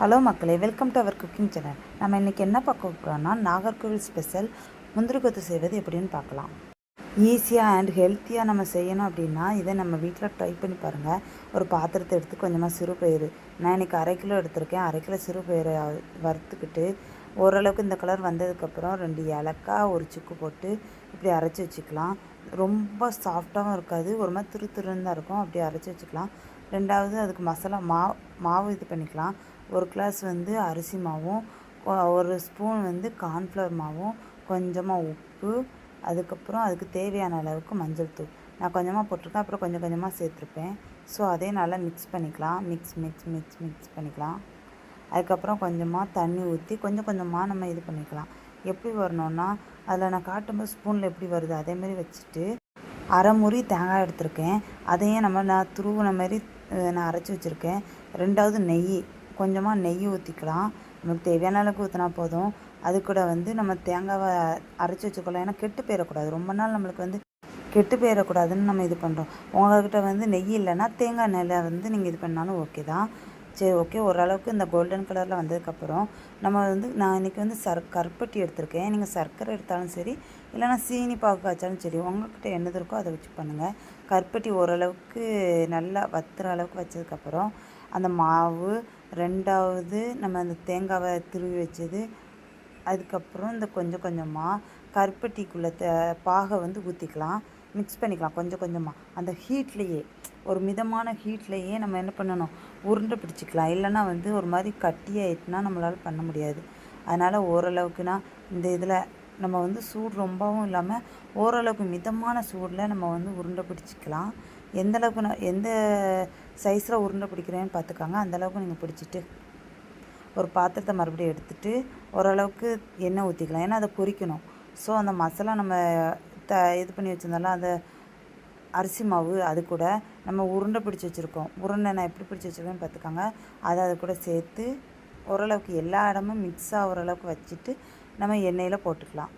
Hello மக்களே, welcome to our cooking channel. நம்ம இன்றைக்கி என்ன பார்க்க போகிறோம்னா நாகர்கோவில் ஸ்பெஷல் முந்திரி கொத்து செய்வது எப்படின்னு பார்க்கலாம். ஈஸியாக அண்ட் ஹெல்த்தியாக நம்ம செய்யணும் அப்படின்னா இதை நம்ம வீட்டில் ட்ரை பண்ணி பாருங்கள். ஒரு பாத்திரத்தை எடுத்து கொஞ்சமாக சிறுபயிறு, நான் இன்றைக்கி 1/2 கிலோ எடுத்திருக்கேன். 1/2 கிலோ சிறுபயிரை வறுத்துக்கிட்டு ஓரளவுக்கு இந்த கலர் வந்ததுக்கப்புறம் 2 ஏலக்காய், ஒரு சுக்கு போட்டு இப்படி அரைச்சி வச்சுக்கலாம். ரொம்ப சாஃப்டாகவும் இருக்காது, ஒரு மாதிரி துருன்னு தான் இருக்கும். அப்படி அரைச்சி வச்சுக்கலாம். ரெண்டாவது அதுக்கு மசாலா மாவு இது பண்ணிக்கலாம். 1 கிளாஸ் அரிசி மாவும், 1 ஸ்பூன் கார்ன்ஃப்ளவர் மாவும், கொஞ்சமாக உப்பு, அதுக்கப்புறம் அதுக்கு தேவையான அளவுக்கு மஞ்சள் தூள் நான் கொஞ்சமாக போட்டிருக்கேன். அப்புறம் கொஞ்சம் கொஞ்சமாக சேர்த்துருப்பேன். ஸோ அதே நல்லா மிக்ஸ் பண்ணிக்கலாம். மிக்ஸ் பண்ணிக்கலாம். அதுக்கப்புறம் கொஞ்சமாக தண்ணி ஊற்றி கொஞ்சம் கொஞ்சமாக நம்ம இது பண்ணிக்கலாம். எப்படி வரணுன்னா, அதில் நான் காட்டும்போது ஸ்பூனில் எப்படி வருது அதேமாரி வச்சுட்டு 1/2 மூடி தேங்காய் எடுத்திருக்கேன். அதையும் நான் துருவின மாதிரி நான் அரைச்சி வச்சுருக்கேன். ரெண்டாவது கொஞ்சமாக நெய் ஊற்றிக்கலாம். நமக்கு தேவையான அளவுக்கு ஊற்றினா போதும். அது கூட நம்ம தேங்காவை அரைச்சி வச்சுக்கலாம். ஏன்னா கெட்டு போயிடக்கூடாது. ரொம்ப நாள் நம்மளுக்கு கெட்டு போயிடக்கூடாதுன்னு நம்ம இது பண்ணுறோம். உங்கள்கிட்ட நெய் இல்லைன்னா தேங்காய் எண்ணெயில் நீங்கள் இது பண்ணாலும் ஓகே தான். சரி, ஓகே. ஓரளவுக்கு இந்த கோல்டன் கலரில் வந்ததுக்கப்புறம் நம்ம நான் இன்றைக்கி கருப்பட்டி எடுத்திருக்கேன். நீங்கள் சர்க்கரை எடுத்தாலும் சரி, இல்லைனா சீனி பாகு காய்ச்சாலும் சரி, உங்கள்கிட்ட என்னது இருக்கோ அதை வச்சு பண்ணுங்கள். கருப்பட்டி ஓரளவுக்கு நல்லா வத்துற அளவுக்கு வச்சதுக்கப்புறம் அந்த மாவு, ரெண்டாவது நம்ம அந்த தேங்காவை துருவி வச்சது, அதுக்கப்புறம் இந்த கொஞ்சம் கொஞ்சமாக கருப்பட்டிக்குள்ளே பாகை ஊற்றிக்கலாம். மிக்ஸ் பண்ணிக்கலாம் கொஞ்சம் கொஞ்சமாக. அந்த ஹீட்லேயே, ஒரு மிதமான ஹீட்லேயே நம்ம என்ன பண்ணணும், உருண்டை பிடிச்சிக்கலாம். இல்லைன்னா ஒரு மாதிரி கட்டியாயிட்டுனா நம்மளால் பண்ண முடியாது. அதனால் ஓரளவுக்குனா இந்த இதில் நம்ம சூடு ரொம்பவும் இல்லாமல் ஓரளவுக்கு மிதமான சூடில் நம்ம உருண்டை பிடிச்சிக்கலாம். எந்த சைஸில் உருண்டை பிடிக்கிறேன்னு பார்த்துக்காங்க. அந்தளவுக்கு நீங்கள் பிடிச்சிட்டு ஒரு பாத்திரத்தை மறுபடியும் எடுத்துகிட்டு ஓரளவுக்கு எண்ணெய் ஊற்றிக்கலாம். ஏன்னா அதை பொரிக்கணும். ஸோ அந்த மசாலா நம்ம இது பண்ணி வச்சுருந்தாலும் அந்த அரிசி மாவு, அது கூட நம்ம உருண்டை பிடிச்சி வச்சுருக்கோம். உருண்டை நான் எப்படி பிடிச்சி வச்சுருக்கேன்னு பார்த்துக்காங்க. அதை அது கூட சேர்த்து ஓரளவுக்கு எல்லா இடமும் மிக்ஸ் ஆகிற அளவுக்கு வச்சுட்டு நம்ம எண்ணெயில் போட்டுக்கலாம்.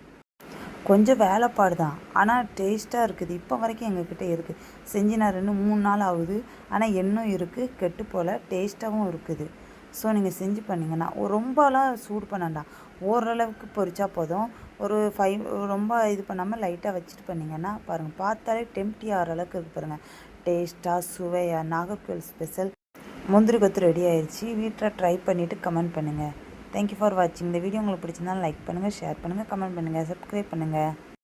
கொஞ்சம் வேலைப்பாடு தான், ஆனால் டேஸ்ட்டாக இருக்குது. இப்போ வரைக்கும் எங்கள்கிட்ட இருக்குது. செஞ்சு நான் 2-3 நாள் ஆகுது. ஆனால் எண்ணெயும் இருக்குது, கெட்டு போல் டேஸ்ட்டாகவும் இருக்குது. ஸோ நீங்கள் செஞ்சு பண்ணிங்கன்னா ரொம்பலாம் சூடு பண்ண ஓரளவுக்கு பொரிச்சா போதும். ஒரு 5 ரொம்ப இது பண்ணாமல் லைட்டாக வச்சுட்டு பண்ணிங்கன்னா பாருங்கள், பார்த்தாலே டெம்ப்டி ஆகிற அளவுக்கு இருக்குது பாருங்கள். டேஸ்ட்டாக சுவையாக நாகர்கோவில் ஸ்பெஷல் முந்திரி கொத்து ரெடி ஆயிடுச்சு. வீட்டில் ட்ரை பண்ணிவிட்டு கமெண்ட் பண்ணுங்கள். தேங்க்யூ ஃபார் வாட்சிங். இந்த வீடியோ உங்களுக்கு பிடிச்சிருந்தாலும் லைக் பண்ணுங்கள், ஷேர் பண்ணுங்கள், கமெண்ட் பண்ணுங்கள், சப்ஸ்கிரைப் பண்ணுங்கள்.